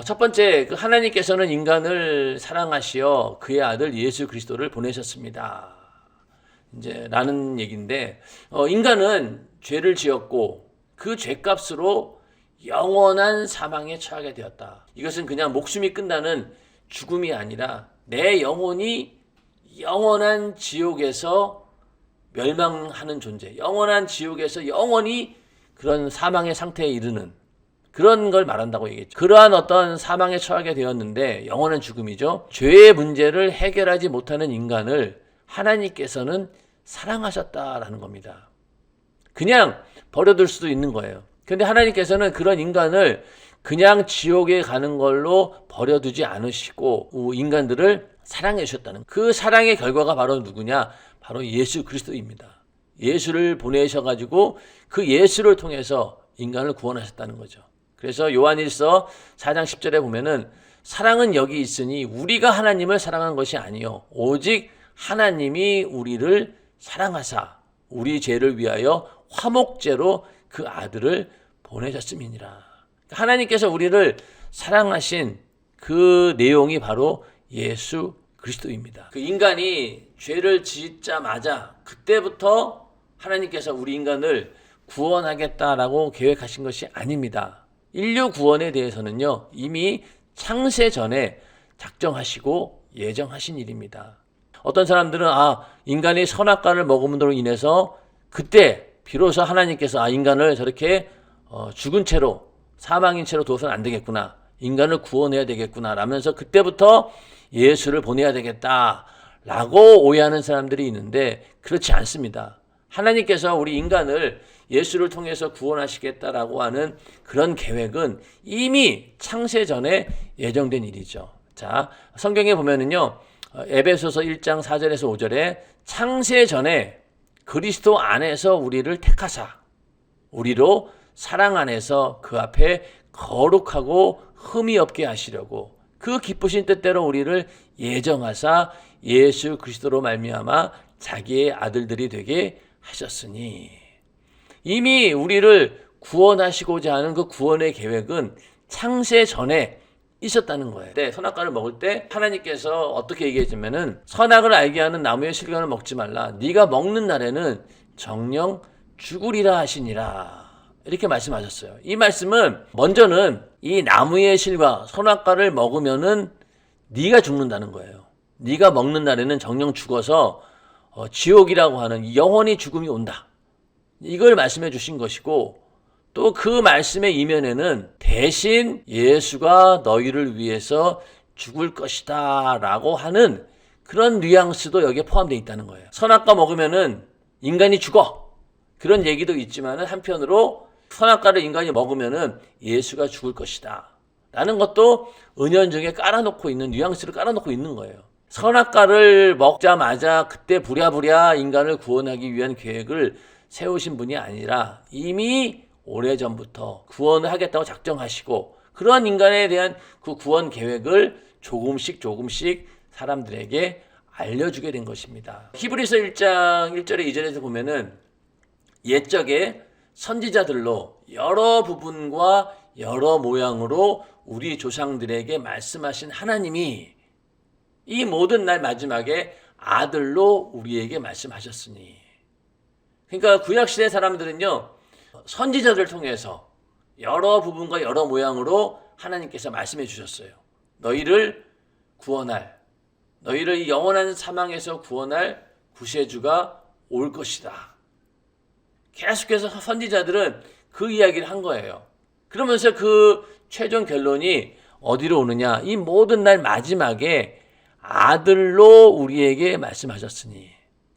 첫 번째, 하나님께서는 인간을 사랑하시어 그의 아들 예수 그리스도를 보내셨습니다. 이제 라는 얘기인데, 인간은 죄를 지었고 그 죄값으로 영원한 사망에 처하게 되었다. 이것은 그냥 목숨이 끝나는 죽음이 아니라 내 영혼이 영원한 지옥에서 멸망하는 존재, 영원한 지옥에서 영원히 그런 사망의 상태에 이르는 그런 걸 말한다고 얘기했죠. 그러한 어떤 사망에 처하게 되었는데 영원한 죽음이죠. 죄의 문제를 해결하지 못하는 인간을 하나님께서는 사랑하셨다라는 겁니다. 그냥 버려둘 수도 있는 거예요. 그런데 하나님께서는 그런 인간을 그냥 지옥에 가는 걸로 버려두지 않으시고 인간들을 사랑해 주셨다는, 그 사랑의 결과가 바로 누구냐? 바로 예수 그리스도입니다. 예수를 보내셔가지고 그 예수를 통해서 인간을 구원하셨다는 거죠. 그래서 요한일서 4장 10절에 보면은 사랑은 여기 있으니 우리가 하나님을 사랑한 것이 아니요 오직 하나님이 우리를 사랑하사 우리 죄를 위하여 화목제로 그 아들을 보내셨음이니라. 하나님께서 우리를 사랑하신 그 내용이 바로 예수 그리스도입니다. 그 인간이 죄를 짓자마자 그때부터 하나님께서 우리 인간을 구원하겠다라고 계획하신 것이 아닙니다. 인류 구원에 대해서는요, 이미 창세 전에 작정하시고 예정하신 일입니다. 어떤 사람들은 인간이 선악과를 먹음으로 인해서 그때 비로소 하나님께서 인간을 저렇게 죽은 채로, 사망인 채로 둬서는 안 되겠구나, 인간을 구원해야 되겠구나 라면서 그때부터 예수를 보내야 되겠다라고 오해하는 사람들이 있는데 그렇지 않습니다. 하나님께서 우리 인간을 예수를 통해서 구원하시겠다라고 하는 그런 계획은 이미 창세 전에 예정된 일이죠. 자, 성경에 보면은요, 에베소서 1장 4절에서 5절에 창세 전에 그리스도 안에서 우리를 택하사 우리로 사랑 안에서 그 앞에 거룩하고 흠이 없게 하시려고 그 기쁘신 뜻대로 우리를 예정하사 예수 그리스도로 말미암아 자기의 아들들이 되게 하셨으니, 이미 우리를 구원하시고자 하는 그 구원의 계획은 창세 전에 있었다는 거예요. 네, 선악과를 먹을 때 하나님께서 어떻게 얘기했냐면은 선악을 알게 하는 나무의 실과를 먹지 말라. 네가 먹는 날에는 정령 죽으리라 하시니라. 이렇게 말씀하셨어요. 이 말씀은 먼저는 이 나무의 실과 선악과를 먹으면은 네가 죽는다는 거예요. 네가 먹는 날에는 정령 죽어서 지옥이라고 하는 영원히 죽음이 온다. 이걸 말씀해 주신 것이고, 또 그 말씀의 이면에는 대신 예수가 너희를 위해서 죽을 것이다 라고 하는 그런 뉘앙스도 여기에 포함되어 있다는 거예요. 선악과 먹으면은 인간이 죽어, 그런 얘기도 있지만은 한편으로 선악과를 인간이 먹으면은 예수가 죽을 것이다 라는 것도 은연중에 깔아놓고 있는, 뉘앙스를 깔아놓고 있는 거예요. 선악과를 먹자마자 그때 부랴부랴 인간을 구원하기 위한 계획을 세우신 분이 아니라 이미 오래전부터 구원을 하겠다고 작정하시고 그러한 인간에 대한 그 구원 계획을 조금씩 사람들에게 알려주게 된 것입니다. 히브리서 1장 1절에 2절에서 보면은 옛적에 선지자들로 여러 부분과 여러 모양으로 우리 조상들에게 말씀하신 하나님이 이 모든 날 마지막에 아들로 우리에게 말씀하셨으니, 그러니까 구약시대 사람들은요, 선지자들을 통해서 여러 부분과 여러 모양으로 하나님께서 말씀해 주셨어요. 너희를 구원할, 너희를 이 영원한 사망에서 구원할 구세주가 올 것이다. 계속해서 선지자들은 그 이야기를 한 거예요. 그러면서 그 최종 결론이 어디로 오느냐? 이 모든 날 마지막에 아들로 우리에게 말씀하셨으니,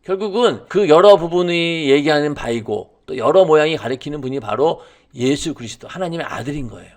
결국은 그 여러 부분이 얘기하는 바이고 또 여러 모양이 가리키는 분이 바로 예수 그리스도, 하나님의 아들인 거예요.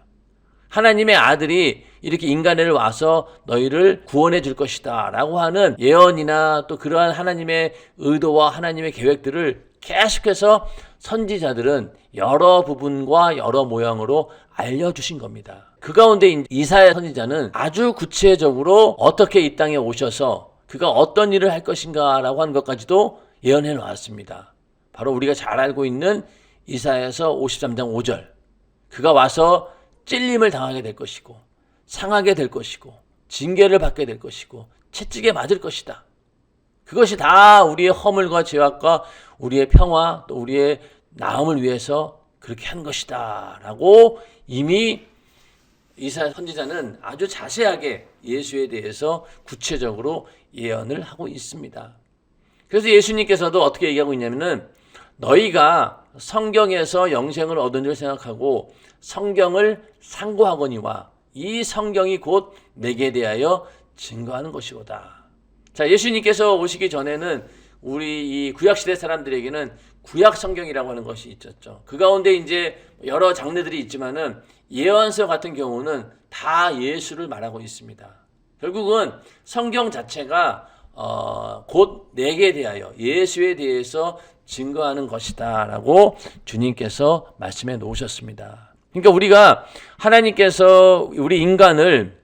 하나님의 아들이 이렇게 인간에 와서 너희를 구원해 줄 것이다 라고 하는 예언이나 또 그러한 하나님의 의도와 하나님의 계획들을 계속해서 선지자들은 여러 부분과 여러 모양으로 알려주신 겁니다. 그 가운데 이사야 선지자는 아주 구체적으로 어떻게 이 땅에 오셔서 그가 어떤 일을 할 것인가 라고 하는 것까지도 예언해 놓았습니다. 바로 우리가 잘 알고 있는 이사야서 53장 5절, 그가 와서 찔림을 당하게 될 것이고 상하게 될 것이고 징계를 받게 될 것이고 채찍에 맞을 것이다. 그것이 다 우리의 허물과 죄악과 우리의 평화 또 우리의 나음을 위해서 그렇게 한 것이다 라고 이미 이사야 선지자는 아주 자세하게 예수에 대해서 구체적으로 예언을 하고 있습니다. 그래서 예수님께서도 어떻게 얘기하고 있냐면은 너희가 성경에서 영생을 얻은 줄 생각하고 성경을 상고하거니와 이 성경이 곧 내게 대하여 증거하는 것이로다. 자, 예수님께서 오시기 전에는 우리 이 구약시대 사람들에게는 구약 성경이라고 하는 것이 있었죠. 그 가운데 이제 여러 장르들이 있지만은 예언서 같은 경우는 다 예수를 말하고 있습니다. 결국은 성경 자체가 곧 내게 대하여 예수에 대해서 증거하는 것이다 라고 주님께서 말씀해 놓으셨습니다. 그러니까 우리가 하나님께서 우리 인간을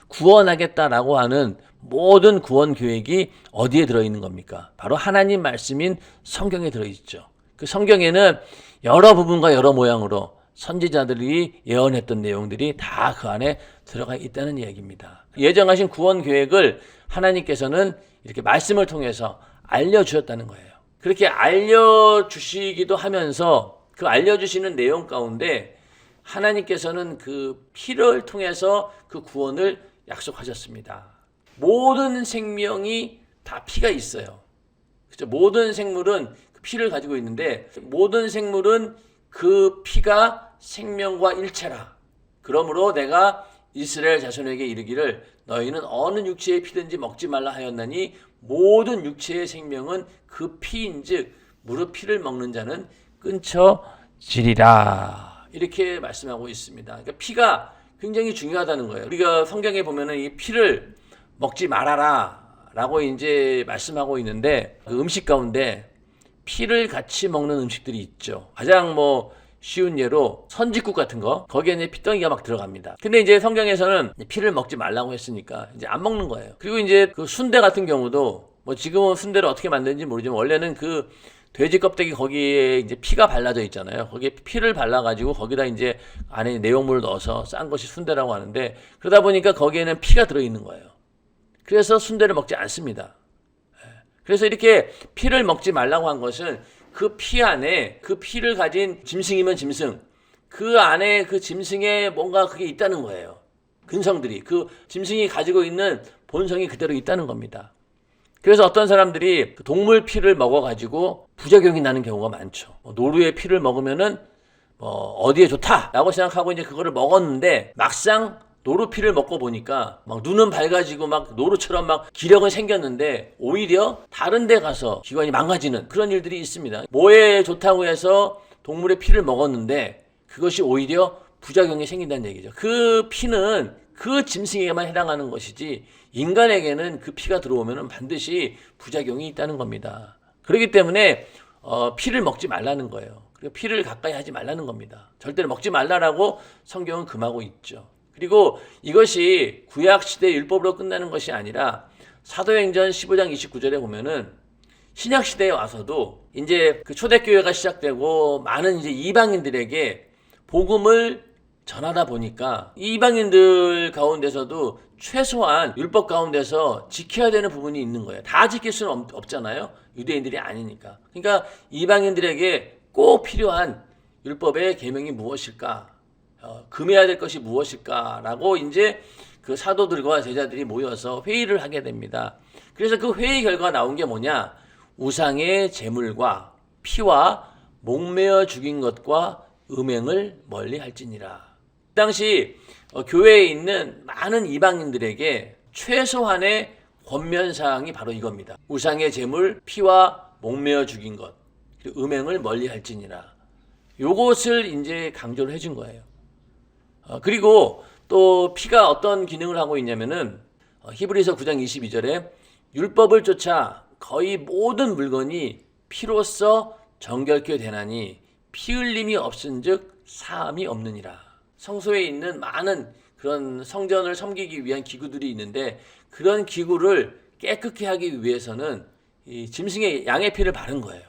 구원하겠다라고 하는 모든 구원 계획이 어디에 들어있는 겁니까? 바로 하나님 말씀인 성경에 들어있죠. 그 성경에는 여러 부분과 여러 모양으로 선지자들이 예언했던 내용들이 다 그 안에 들어가 있다는 이야기입니다. 예정하신 구원 계획을 하나님께서는 이렇게 말씀을 통해서 알려주셨다는 거예요. 그렇게 알려주시기도 하면서 그 알려주시는 내용 가운데 하나님께서는 그 피를 통해서 그 구원을 약속하셨습니다. 모든 생명이 다 피가 있어요. 그렇죠? 모든 생물은 피를 가지고 있는데 모든 생물은 그 피가 생명과 일체라. 그러므로 내가 이스라엘 자손에게 이르기를 너희는 어느 육체의 피든지 먹지 말라 하였나니 모든 육체의 생명은 그 피인즉 무릇 피를 먹는 자는 끊쳐지리라. 이렇게 말씀하고 있습니다. 그러니까 피가 굉장히 중요하다는 거예요. 우리가 성경에 보면은 이 피를 먹지 말아라 라고 이제 말씀하고 있는데 그 음식 가운데 피를 같이 먹는 음식들이 있죠. 가장 쉬운 예로 선짓국 같은 거 거기에 피덩이가 막 들어갑니다. 근데 이제 성경에서는 피를 먹지 말라고 했으니까 이제 안 먹는 거예요. 그리고 이제 그 순대 같은 경우도 지금은 순대를 어떻게 만드는지 모르지만 원래는 그 돼지 껍데기 거기에 이제 피가 발라져 있잖아요. 거기에 피를 발라가지고 거기다 이제 안에 내용물을 넣어서 싼 것이 순대라고 하는데 그러다 보니까 거기에는 피가 들어있는 거예요. 그래서 순대를 먹지 않습니다. 그래서 이렇게 피를 먹지 말라고 한 것은 그 피 안에 그 피를 가진 짐승이면 짐승 그 안에 그 짐승에 뭔가 그게 있다는 거예요. 근성들이 그 짐승이 가지고 있는 본성이 그대로 있다는 겁니다. 그래서 어떤 사람들이 동물 피를 먹어가지고 부작용이 나는 경우가 많죠. 노루의 피를 먹으면은 어디에 좋다라고 생각하고 이제 그거를 먹었는데 막상 노루 피를 먹고 보니까 막 눈은 밝아지고 막 노루처럼 막 기력은 생겼는데 오히려 다른 데 가서 기관이 망가지는 그런 일들이 있습니다. 뭐에 좋다고 해서 동물의 피를 먹었는데 그것이 오히려 부작용이 생긴다는 얘기죠. 그 피는 그 짐승에게만 해당하는 것이지 인간에게는 그 피가 들어오면 반드시 부작용이 있다는 겁니다. 그렇기 때문에 피를 먹지 말라는 거예요. 그리고 피를 가까이 하지 말라는 겁니다. 절대로 먹지 말라라고 성경은 금하고 있죠. 그리고 이것이 구약시대 율법으로 끝나는 것이 아니라 사도행전 15장 29절에 보면은 신약시대에 와서도 이제 그 초대교회가 시작되고 많은 이제 이방인들에게 복음을 전하다 보니까 이방인들 가운데서도 최소한 율법 가운데서 지켜야 되는 부분이 있는 거예요. 다 지킬 수는 없잖아요. 유대인들이 아니니까. 그러니까 이방인들에게 꼭 필요한 율법의 계명이 무엇일까? 금해야 될 것이 무엇일까라고 이제 그 사도들과 제자들이 모여서 회의를 하게 됩니다. 그래서 그 회의 결과가 나온 게 뭐냐? 우상의 제물과 피와 목매어 죽인 것과 음행을 멀리할지니라. 그 당시 교회에 있는 많은 이방인들에게 최소한의 권면사항이 바로 이겁니다. 우상의 제물, 피와 목매어 죽인 것, 그리고 음행을 멀리할지니라. 요것을 이제 강조를 해준 거예요. 그리고 또 피가 어떤 기능을 하고 있냐면은 히브리서 9장 22절에 율법을 쫓아 거의 모든 물건이 피로써 정결케 되나니 피 흘림이 없은즉 사함이 없느니라. 성소에 있는 많은 그런 성전을 섬기기 위한 기구들이 있는데 그런 기구를 깨끗게 하기 위해서는 이 짐승의 양의 피를 바른 거예요.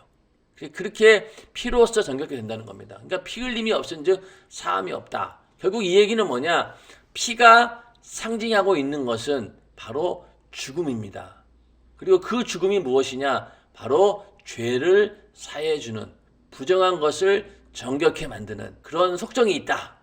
그렇게 피로써 정결케 된다는 겁니다. 그러니까 피 흘림이 없은즉 사함이 없다. 결국 이 얘기는 뭐냐? 피가 상징하고 있는 것은 바로 죽음입니다. 그리고 그 죽음이 무엇이냐? 바로 죄를 사해주는, 부정한 것을 정결케 만드는 그런 속성이 있다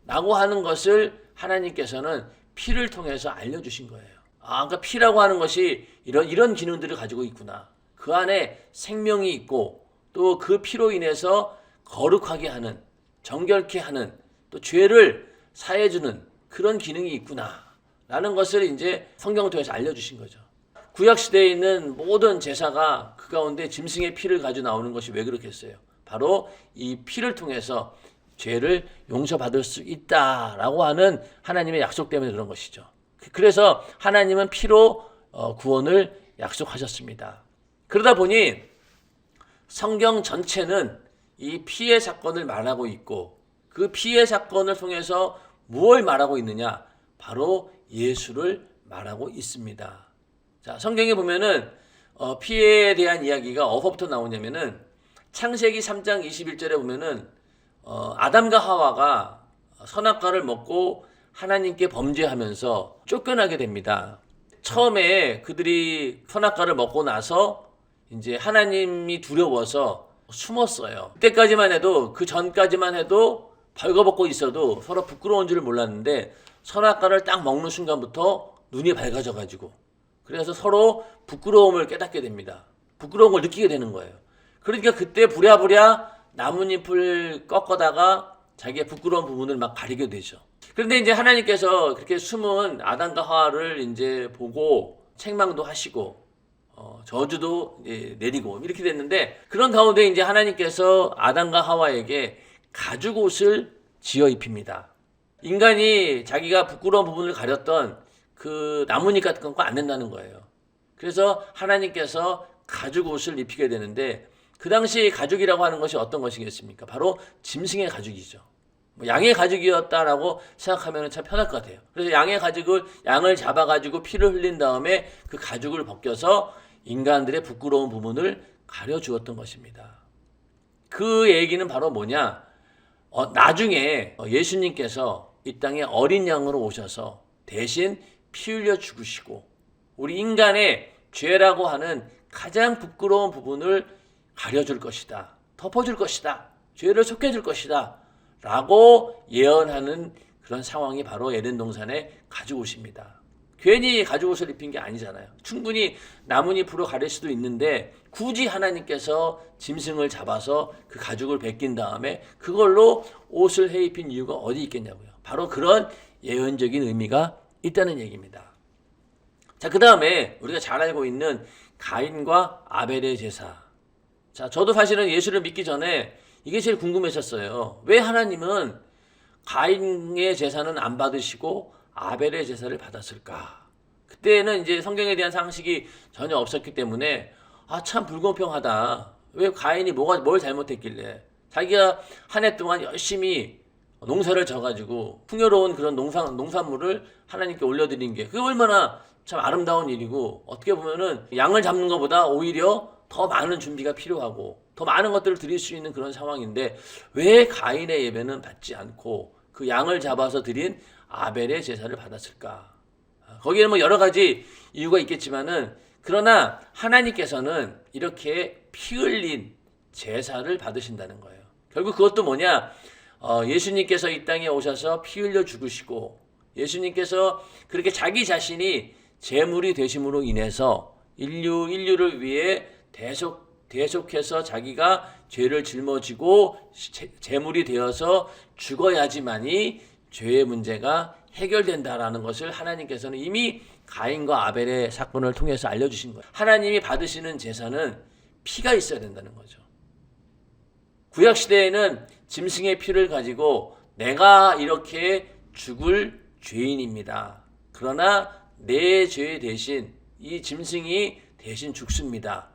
라고 하는 것을 하나님께서는 피를 통해서 알려주신 거예요. 그러니까 피라고 하는 것이 이런 기능들을 가지고 있구나. 그 안에 생명이 있고 또 그 피로 인해서 거룩하게 하는, 정결케 하는, 또 죄를 사해주는 그런 기능이 있구나 라는 것을 이제 성경을 통해서 알려주신 거죠. 구약시대에 있는 모든 제사가 그 가운데 짐승의 피를 가지고 나오는 것이 왜 그렇겠어요? 바로 이 피를 통해서 죄를 용서받을 수 있다라고 하는 하나님의 약속 때문에 그런 것이죠. 그래서 하나님은 피로 구원을 약속하셨습니다. 그러다 보니 성경 전체는 이 피의 사건을 말하고 있고, 그 피의 사건을 통해서 무엇을 말하고 있느냐? 바로 예수를 말하고 있습니다. 자, 성경에 보면은 피에 대한 이야기가 어디서부터 나오냐면은 창세기 3장 21절에 보면은 아담과 하와가 선악과를 먹고 하나님께 범죄하면서 쫓겨나게 됩니다. 처음에 그들이 선악과를 먹고 나서 이제 하나님이 두려워서 숨었어요. 그때까지만 해도, 그 전까지만 해도 벌거벗고 있어도 서로 부끄러운 줄을 몰랐는데 선악과를 딱 먹는 순간부터 눈이 밝아져 가지고, 그래서 서로 부끄러움을 깨닫게 됩니다. 부끄러운 걸 느끼게 되는 거예요. 그러니까 그때 부랴부랴 나뭇잎을 꺾어다가 자기의 부끄러운 부분을 막 가리게 되죠. 그런데 이제 하나님께서 그렇게 숨은 아담과 하와를 이제 보고 책망도 하시고 저주도 내리고 이렇게 됐는데, 그런 가운데 이제 하나님께서 아담과 하와에게 가죽옷을 지어 입힙니다. 인간이 자기가 부끄러운 부분을 가렸던 그 나뭇잎 같은 거 안 된다는 거예요. 그래서 하나님께서 가죽옷을 입히게 되는데, 그 당시 가죽이라고 하는 것이 어떤 것이겠습니까? 바로 짐승의 가죽이죠. 양의 가죽이었다라고 생각하면 참 편할 것 같아요. 그래서 양을 잡아가지고 피를 흘린 다음에 그 가죽을 벗겨서 인간들의 부끄러운 부분을 가려주었던 것입니다. 그 얘기는 바로 뭐냐? 나중에 예수님께서 이 땅에 어린 양으로 오셔서 대신 피 흘려 죽으시고 우리 인간의 죄라고 하는 가장 부끄러운 부분을 가려줄 것이다, 덮어줄 것이다, 죄를 속해줄 것이다 라고 예언하는 그런 상황이 바로 에덴 동산의 가죽옷입니다. 괜히 가죽옷을 입힌 게 아니잖아요. 충분히 나뭇잎으로 가릴 수도 있는데 굳이 하나님께서 짐승을 잡아서 그 가죽을 벗긴 다음에 그걸로 옷을 해 입힌 이유가 어디 있겠냐고요. 바로 그런 예언적인 의미가 있다는 얘기입니다. 자, 그 다음에 우리가 잘 알고 있는 가인과 아벨의 제사. 자, 저도 사실은 예수를 믿기 전에 이게 제일 궁금했었어요. 왜 하나님은 가인의 제사는 안 받으시고 아벨의 제사를 받았을까? 그때는 이제 성경에 대한 상식이 전혀 없었기 때문에 참 불공평하다. 왜 가인이 뭘 잘못했길래? 자기가 한 해 동안 열심히 농사를 져가지고 풍요로운 그런 농산물을 하나님께 올려드린 게 그게 얼마나 참 아름다운 일이고, 어떻게 보면은 양을 잡는 것보다 오히려 더 많은 준비가 필요하고 더 많은 것들을 드릴 수 있는 그런 상황인데 왜 가인의 예배는 받지 않고 그 양을 잡아서 드린 아벨의 제사를 받았을까? 거기에는 뭐 여러 가지 이유가 있겠지만은, 그러나 하나님께서는 이렇게 피 흘린 제사를 받으신다는 거예요. 결국 그것도 뭐냐? 예수님께서 이 땅에 오셔서 피 흘려 죽으시고 예수님께서 그렇게 자기 자신이 제물이 되심으로 인해서 인류를 위해 대속해서 자기가 죄를 짊어지고 제물이 되어서 죽어야지만이 죄의 문제가 해결된다라는 것을 하나님께서는 이미 가인과 아벨의 사건을 통해서 알려주신 거예요. 하나님이 받으시는 제사는 피가 있어야 된다는 거죠. 구약시대에는 짐승의 피를 가지고 내가 이렇게 죽을 죄인입니다. 그러나 내 죄 대신 이 짐승이 대신 죽습니다.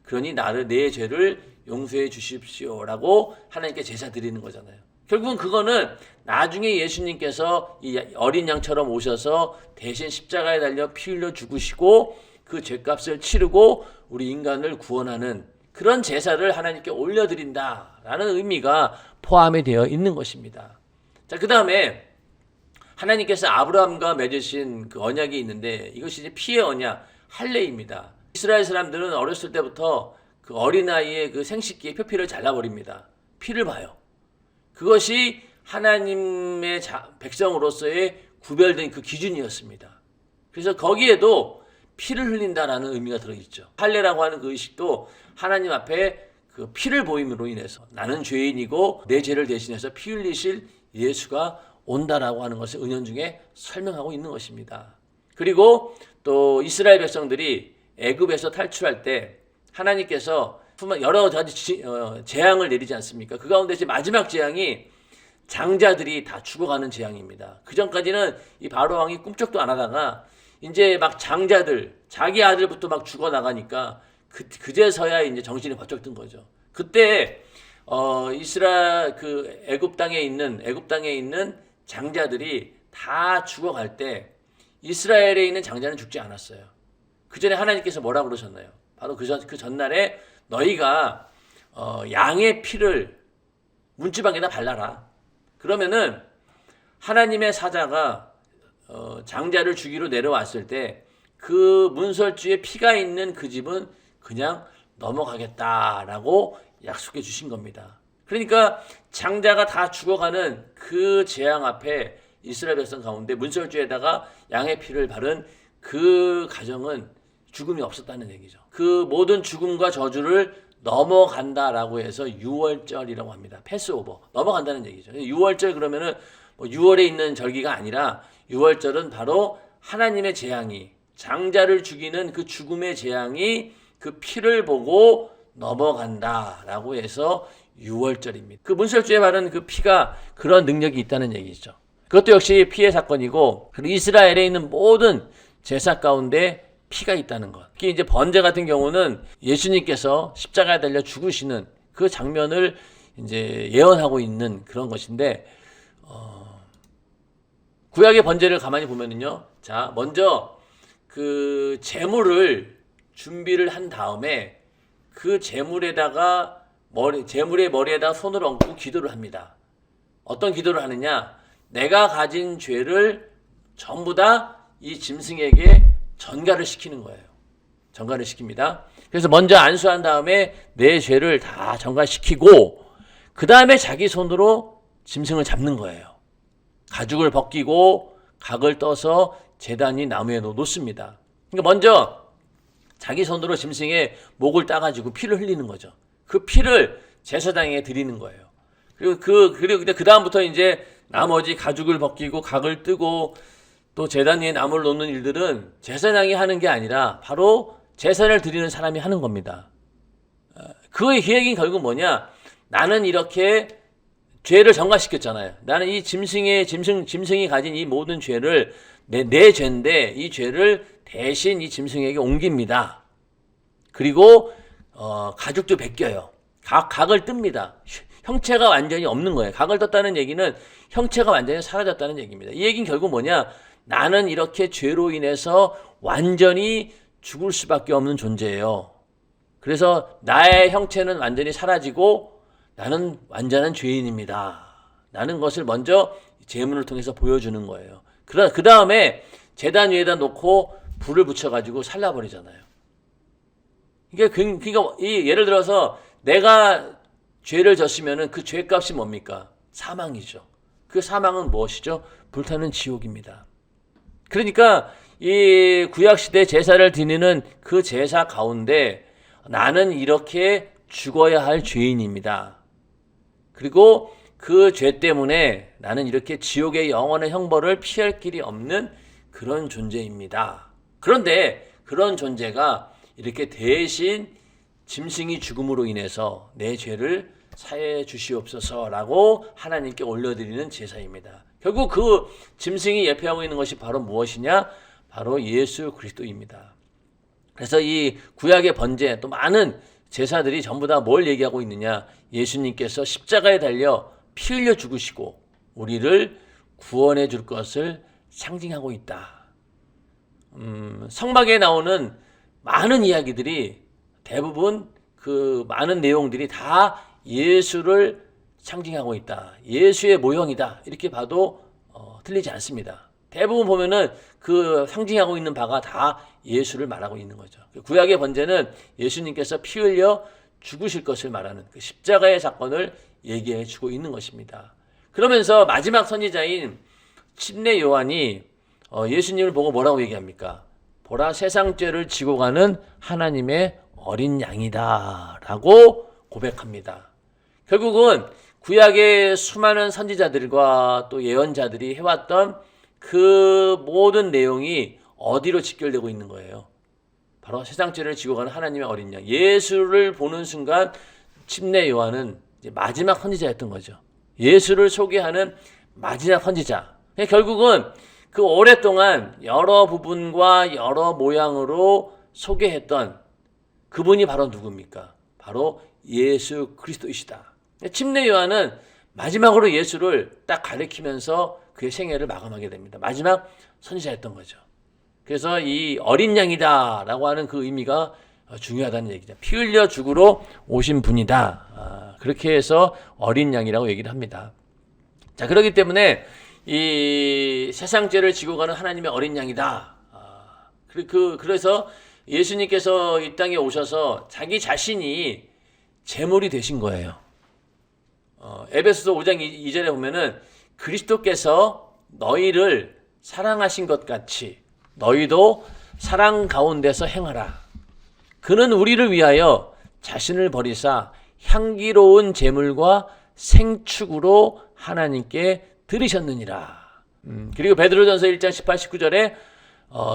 그러니 내 죄를 용서해 주십시오라고 하나님께 제사 드리는 거잖아요. 결국은 그거는 나중에 예수님께서 이 어린 양처럼 오셔서 대신 십자가에 달려 피 흘려 죽으시고 그 죄값을 치르고 우리 인간을 구원하는 그런 제사를 하나님께 올려드린다라는 의미가 포함이 되어 있는 것입니다. 자, 그 다음에 하나님께서 아브라함과 맺으신 그 언약이 있는데 이것이 이제 피의 언약, 할례입니다. 이스라엘 사람들은 어렸을 때부터 그 어린아이의 그 생식기의 표피를 잘라버립니다. 피를 봐요. 그것이 하나님의 백성으로서의 구별된 그 기준이었습니다. 그래서 거기에도 피를 흘린다라는 의미가 들어있죠. 할례라고 하는 그 의식도 하나님 앞에 그 피를 보임으로 인해서 나는 죄인이고 내 죄를 대신해서 피 흘리실 예수가 온다라고 하는 것을 은연중에 설명하고 있는 것입니다. 그리고 또 이스라엘 백성들이 애굽에서 탈출할 때 하나님께서 여러 가지 재앙을 내리지 않습니까? 그 가운데 이제 마지막 재앙이 장자들이 다 죽어가는 재앙입니다. 그 전까지는 이 바로 왕이 꿈쩍도 안 하다가 이제 막 장자들, 자기 아들부터 막 죽어나가니까 그제서야 이제 정신이 번쩍 든 거죠. 그때 애굽 땅에 있는 장자들이 다 죽어갈 때 이스라엘에 있는 장자는 죽지 않았어요. 그 전에 하나님께서 뭐라고 그러셨나요? 바로 그 전날에 너희가 양의 피를 문지방에다 발라라. 그러면은 하나님의 사자가 장자를 죽이러 내려왔을 때 그 문설주에 피가 있는 그 집은 그냥 넘어가겠다라고 약속해 주신 겁니다. 그러니까 장자가 다 죽어가는 그 재앙 앞에 이스라엘 백성 가운데 문설주에다가 양의 피를 바른 그 가정은 죽음이 없었다는 얘기죠. 그 모든 죽음과 저주를 넘어간다라고 해서 유월절이라고 합니다. 패스오버. 넘어간다는 얘기죠. 유월절 그러면은 뭐 6월에 있는 절기가 아니라 유월절은 바로 하나님의 재앙이 장자를 죽이는 그 죽음의 재앙이 그 피를 보고 넘어간다라고 해서 유월절입니다. 그 문설주에 바른 그 피가 그런 능력이 있다는 얘기죠. 그것도 역시 피의 사건이고 그리고 이스라엘에 있는 모든 제사 가운데 피가 있다는 것. 특히 이제 번제 같은 경우는 예수님께서 십자가에 달려 죽으시는 그 장면을 이제 예언하고 있는 그런 것인데 구약의 번제를 가만히 보면은요. 자, 먼저 그 제물을 준비를 한 다음에 그 제물에다가 제물의 머리에다 손을 얹고 기도를 합니다. 어떤 기도를 하느냐? 내가 가진 죄를 전부 다 이 짐승에게 전가를 시키는 거예요. 전가를 시킵니다. 그래서 먼저 안수한 다음에 내 죄를 다 전가시키고 그 다음에 자기 손으로 짐승을 잡는 거예요. 가죽을 벗기고 각을 떠서 제단이 나무에 놓습니다. 그러니까 먼저 자기 손으로 짐승의 목을 따가지고 피를 흘리는 거죠. 그 피를 제사장에게 드리는 거예요. 그리고 그 다음부터 이제 나머지 가죽을 벗기고 각을 뜨고 또 제단 위에 나무를 놓는 일들은 제사장이 하는 게 아니라 바로 제사를 드리는 사람이 하는 겁니다. 그의 계획이 결국 뭐냐? 나는 이렇게 죄를 전가시켰잖아요. 나는 이 짐승이 가진 이 모든 죄를 내 죄인데 이 죄를 대신 이 짐승에게 옮깁니다. 그리고 가죽도 벗겨요. 각을 뜹니다. 형체가 완전히 없는 거예요. 각을 떴다는 얘기는 형체가 완전히 사라졌다는 얘기입니다. 이 얘기는 결국 뭐냐? 나는 이렇게 죄로 인해서 완전히 죽을 수밖에 없는 존재예요. 그래서 나의 형체는 완전히 사라지고 나는 완전한 죄인입니다. 라는 것을 먼저 제문을 통해서 보여주는 거예요. 그 다음에 제단 위에다 놓고 불을 붙여가지고 살라버리잖아요. 그러니까 예를 들어서 내가 죄를 졌으면 그 죄값이 뭡니까? 사망이죠. 그 사망은 무엇이죠? 불타는 지옥입니다. 그러니까 이 구약시대 제사를 드리는 그 제사 가운데 나는 이렇게 죽어야 할 죄인입니다. 그리고 그 죄 때문에 나는 이렇게 지옥의 영원한 형벌을 피할 길이 없는 그런 존재입니다. 그런데 그런 존재가 이렇게 대신 짐승이 죽음으로 인해서 내 죄를 사해 주시옵소서라고 하나님께 올려드리는 제사입니다. 결국 그 짐승이 예표하고 있는 것이 바로 무엇이냐? 바로 예수 그리스도입니다. 그래서 이 구약의 번제 또 많은 제사들이 전부 다 뭘 얘기하고 있느냐? 예수님께서 십자가에 달려 피 흘려 죽으시고 우리를 구원해 줄 것을 상징하고 있다. 성막에 나오는 많은 이야기들이 대부분 그 많은 내용들이 다 예수를 상징하고 있다. 예수의 모형이다. 이렇게 봐도 틀리지 않습니다. 대부분 보면은 그 상징하고 있는 바가 다 예수를 말하고 있는 거죠. 구약의 번제는 예수님께서 피 흘려 죽으실 것을 말하는 그 십자가의 사건을 얘기해 주고 있는 것입니다. 그러면서 마지막 선지자인 침례 요한이 예수님을 보고 뭐라고 얘기합니까? 보라, 세상 죄를 지고 가는 하나님의 어린 양이다 라고 고백합니다. 결국은 구약의 수많은 선지자들과 또 예언자들이 해왔던 그 모든 내용이 어디로 직결되고 있는 거예요? 바로 세상 죄를 지고 가는 하나님의 어린 양, 예수를 보는 순간 침례 요한은 이제 마지막 선지자였던 거죠. 예수를 소개하는 마지막 선지자. 결국은 그 오랫동안 여러 부분과 여러 모양으로 소개했던 그분이 바로 누굽니까? 바로 예수 그리스도이시다. 침례 요한은 마지막으로 예수를 딱 가리키면서 그의 생애를 마감하게 됩니다. 마지막 선지자였던 거죠. 그래서 이 어린 양이다라고 하는 그 의미가 중요하다는 얘기죠. 피 흘려 죽으러 오신 분이다. 그렇게 해서 어린 양이라고 얘기를 합니다. 자, 그렇기 때문에 이 세상 죄를 지고 가는 하나님의 어린 양이다. 그래서 예수님께서 이 땅에 오셔서 자기 자신이 제물이 되신 거예요. 에베소서 5장 2절에 보면은 그리스도께서 너희를 사랑하신 것 같이 너희도 사랑 가운데서 행하라. 그는 우리를 위하여 자신을 버리사 향기로운 제물과 생축으로 하나님께 드리셨느니라. 그리고 베드로전서 1장 18, 19절에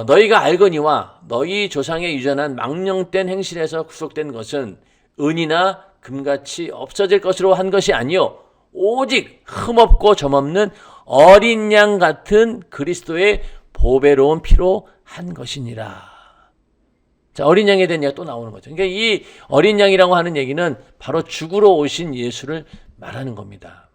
너희가 알거니와 너희 조상의 유전한 망령된 행실에서 구속된 것은 은이나 금같이 없어질 것으로 한 것이 아니요 오직 흠없고 점없는 어린 양 같은 그리스도의 보배로운 피로 한 것이니라. 자, 어린 양에 대한 얘기가 또 나오는 거죠. 그러니까 이 어린 양이라고 하는 얘기는 바로 죽으러 오신 예수를 말하는 겁니다.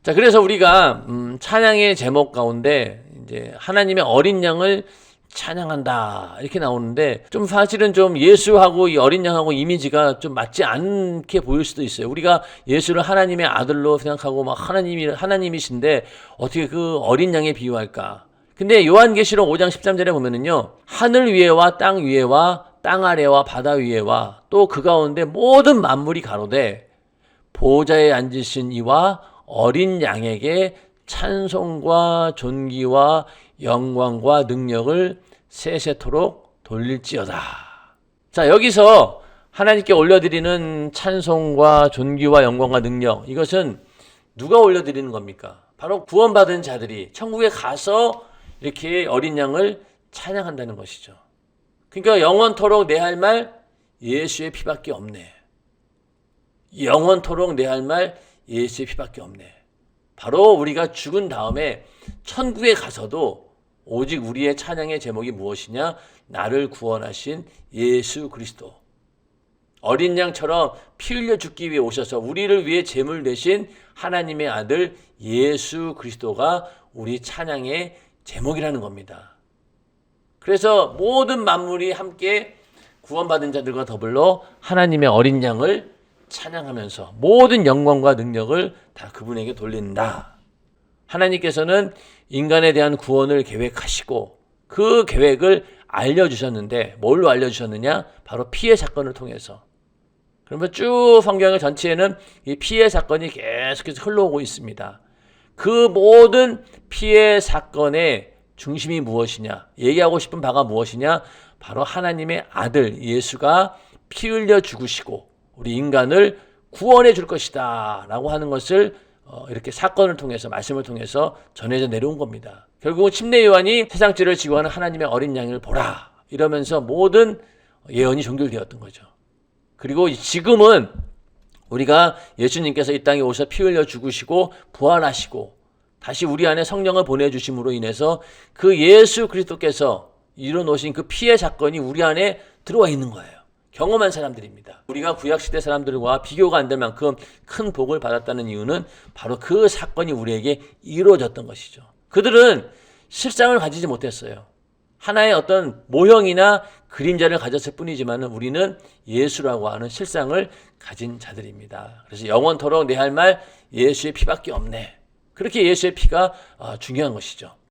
자, 그래서 우리가 찬양의 제목 가운데 이제 하나님의 어린 양을 찬양한다 이렇게 나오는데 좀 사실은 좀 예수하고 이 어린 양하고 이미지가 좀 맞지 않게 보일 수도 있어요. 우리가 예수를 하나님의 아들로 생각하고 막 하나님이신데 어떻게 그 어린 양에 비유할까? 근데 요한계시록 5장 13절에 보면은요, 하늘 위에와 땅 위에와 땅 아래와 바다 위에와 또 그 가운데 모든 만물이 가로되 보좌에 앉으신 이와 어린 양에게 찬송과 존귀와 영광과 능력을 세세토록 돌릴지어다. 자, 여기서 하나님께 올려드리는 찬송과 존귀와 영광과 능력, 이것은 누가 올려드리는 겁니까? 바로 구원받은 자들이 천국에 가서 이렇게 어린 양을 찬양한다는 것이죠. 그러니까 영원토록 내 할 말 예수의 피밖에 없네. 영원토록 내 할 말 예수의 피밖에 없네. 바로 우리가 죽은 다음에 천국에 가서도 오직 우리의 찬양의 제목이 무엇이냐? 나를 구원하신 예수 그리스도. 어린 양처럼 피 흘려 죽기 위해 오셔서 우리를 위해 제물 되신 하나님의 아들 예수 그리스도가 우리 찬양의 제목이라는 겁니다. 그래서 모든 만물이 함께 구원받은 자들과 더불어 하나님의 어린 양을 찬양하면서 모든 영광과 능력을 다 그분에게 돌린다. 하나님께서는 인간에 대한 구원을 계획하시고 그 계획을 알려주셨는데 뭘로 알려주셨느냐? 바로 피해 사건을 통해서. 그러면 쭉 성경 전체에는 이 피해 사건이 계속해서 흘러오고 있습니다. 그 모든 피해 사건의 중심이 무엇이냐? 얘기하고 싶은 바가 무엇이냐? 바로 하나님의 아들 예수가 피 흘려 죽으시고 우리 인간을 구원해 줄 것이다 라고 하는 것을 이렇게 사건을 통해서 말씀을 통해서 전해져 내려온 겁니다. 결국은 침례 요한이 세상 죄를 지고 가는 하나님의 어린 양을 보라 이러면서 모든 예언이 종결되었던 거죠. 그리고 지금은 우리가 예수님께서 이 땅에 오셔 피 흘려 죽으시고 부활하시고 다시 우리 안에 성령을 보내주심으로 인해서 그 예수 그리스도께서 이뤄놓으신 그 피해 사건이 우리 안에 들어와 있는 거예요. 경험한 사람들입니다. 우리가 구약시대 사람들과 비교가 안 될 만큼 큰 복을 받았다는 이유는 바로 그 사건이 우리에게 이루어졌던 것이죠. 그들은 실상을 가지지 못했어요. 하나의 어떤 모형이나 그림자를 가졌을 뿐이지만 우리는 예수라고 하는 실상을 가진 자들입니다. 그래서 영원토록 내 할 말 예수의 피밖에 없네. 그렇게 예수의 피가 중요한 것이죠.